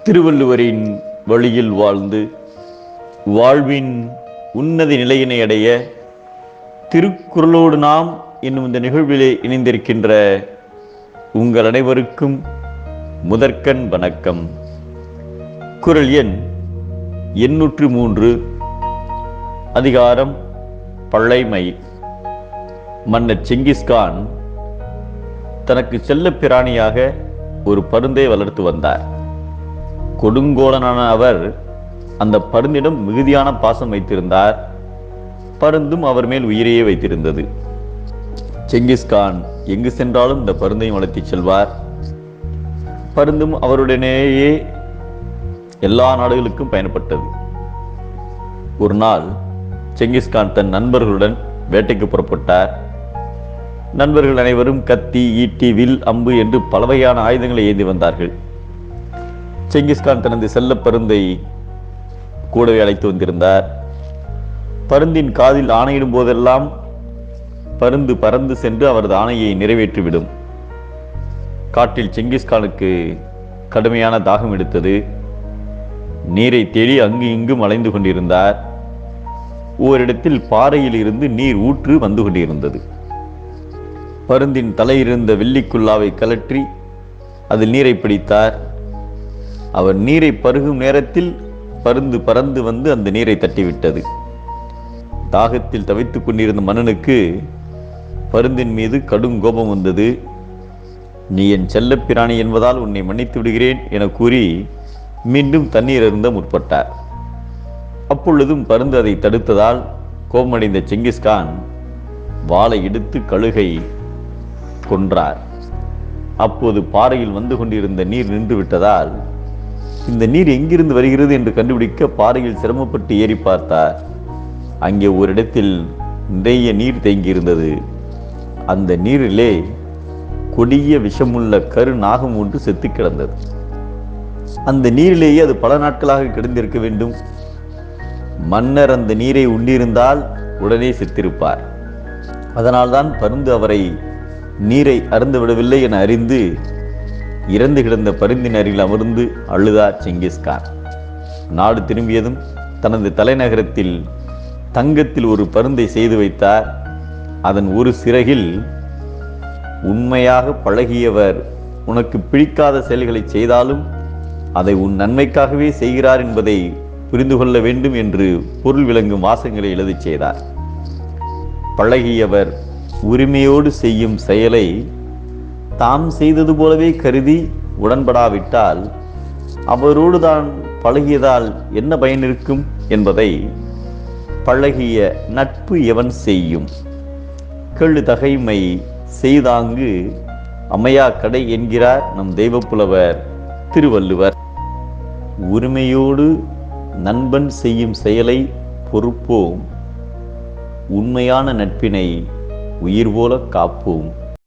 திருவள்ளுவரின் வழியில் வாழ்ந்து வாழ்வின் உன்னத நிலையினை அடைய திருக்குறளோடு நாம் என்னும் இந்த நிகழ்விலே இணைந்திருக்கின்ற உங்கள் அனைவருக்கும் முதற்கண் வணக்கம். குறள் எண் 803, அதிகாரம் பழைமை. மன்னர் செங்கிஸ்கான் தனக்கு செல்ல பிராணியாக ஒரு பருந்தை வளர்த்து வந்தார். கொடுங்கோலனான அவர் அந்த பருந்திடம் மிகுதியான பாசம் வைத்திருந்தார். பருந்தும் அவர் மேல் உயிரையே வைத்திருந்தது. செங்கிஸ்கான் எங்கு சென்றாலும் இந்த பருந்தையும் வளர்த்தி செல்வார். பருந்தும் அவருடனேயே எல்லா நாடுகளுக்கும் பயணப்பட்டது. ஒரு நாள் செங்கிஸ்கான் தன் நண்பர்களுடன் வேட்டைக்கு புறப்பட்டார். நண்பர்கள் அனைவரும் கத்தி, ஈட்டி, வில், அம்பு என்று பல வகையான ஆயுதங்களை ஏந்தி வந்தார்கள். செங்கிஸ்கான் தனது செல்ல பருந்தை கூடவே அழைத்து வந்திருந்தார். பருந்தின் காதில் ஆணையிடும் போதெல்லாம் பருந்து பறந்து சென்று அவரது ஆணையை நிறைவேற்றிவிடும். காட்டில் செங்கிஸ்கானுக்கு கடுமையான தாகம் எடுத்தது. நீரை தேடி அங்கு இங்கும் அலைந்து கொண்டிருந்தார். ஓரிடத்தில் பாறையில் இருந்து நீர் ஊற்று வந்து கொண்டிருந்தது. பருந்தின் தலையிருந்த வெள்ளிக்குள்ளாவை கலற்றி அதில் நீரை பிடித்தார். அவர் நீரை பருகும் நேரத்தில் பருந்து பறந்து வந்து அந்த நீரை தட்டிவிட்டது. தாகத்தில் தவித்துக் கொண்டிருந்த மன்னனுக்கு பருந்தின் மீது கடும் கோபம் வந்தது. நீ என் செல்ல பிராணி என்பதால் உன்னை மன்னித்து விடுகிறேன் என கூறி மீண்டும் தண்ணீர் அருந்த முற்பட்டார். அப்பொழுதும் பருந்து அதை தடுத்ததால் கோபமடைந்த செங்கிஸ்கான் வாளை எடுத்து கழுகை கொன்றார். அப்போது பாறையில் வந்து கொண்டிருந்த நீர் நின்று விட்டதால் இந்த நீர் எங்கிருந்து வருகிறது என்று கண்டுபிடிக்க பாறையில் சிரமப்பட்டு ஏறி பார்த்தார். அங்கே ஒரு இடத்தில் நிறைய நீர் தேங்கியிருந்தது. அந்த நீரிலே கொடிய விஷமுள்ள கரு நாகம் ஒன்று செத்து கிடந்தது. அந்த நீரிலேயே அது பல நாட்களாக கிடந்திருக்க வேண்டும். மன்னர் அந்த நீரை உண்டிருந்தால் உடனே செத்திருப்பார். அதனால்தான் பருந்து அவரை நீரை அருந்து விடவில்லை என அறிந்து இறந்து கிடந்த பருந்தின் அருகில் அமர்ந்து அழுதார் செங்கிஸ்கான். நாடு திரும்பியதும் தனது தலைநகரத்தில் தங்கத்தில் ஒரு பருந்தை செய்து வைத்தார். அதன் ஒரு சிறகில், உண்மையாக பழகியவர் உனக்கு பிடிக்காத செயல்களை செய்தாலும் அதை உன் நன்மைக்காகவே செய்கிறார் என்பதை புரிந்து கொள்ள வேண்டும் என்று பொருள் விளங்கும் வாசகங்களை எழுதச் செய்தார். பழகியவர் உரிமையோடு செய்யும் செயலை தாம் செய்தது போலவே கருதி உடன்படாவிட்டால் அவரோடு தான் பழகியதால் என்ன பயன் இருக்கும் என்பதை பழகிய நட்பு எவன் செய்யும். கெழு தகைமை செய்தாங்கு அமையா கடை என்கிறார் நம் தெய்வப்புலவர் திருவள்ளுவர். உரிமையோடு நண்பன் செய்யும் செயலை பொறுப்போம், உண்மையான நட்பினை உயிர் போல காப்போம்.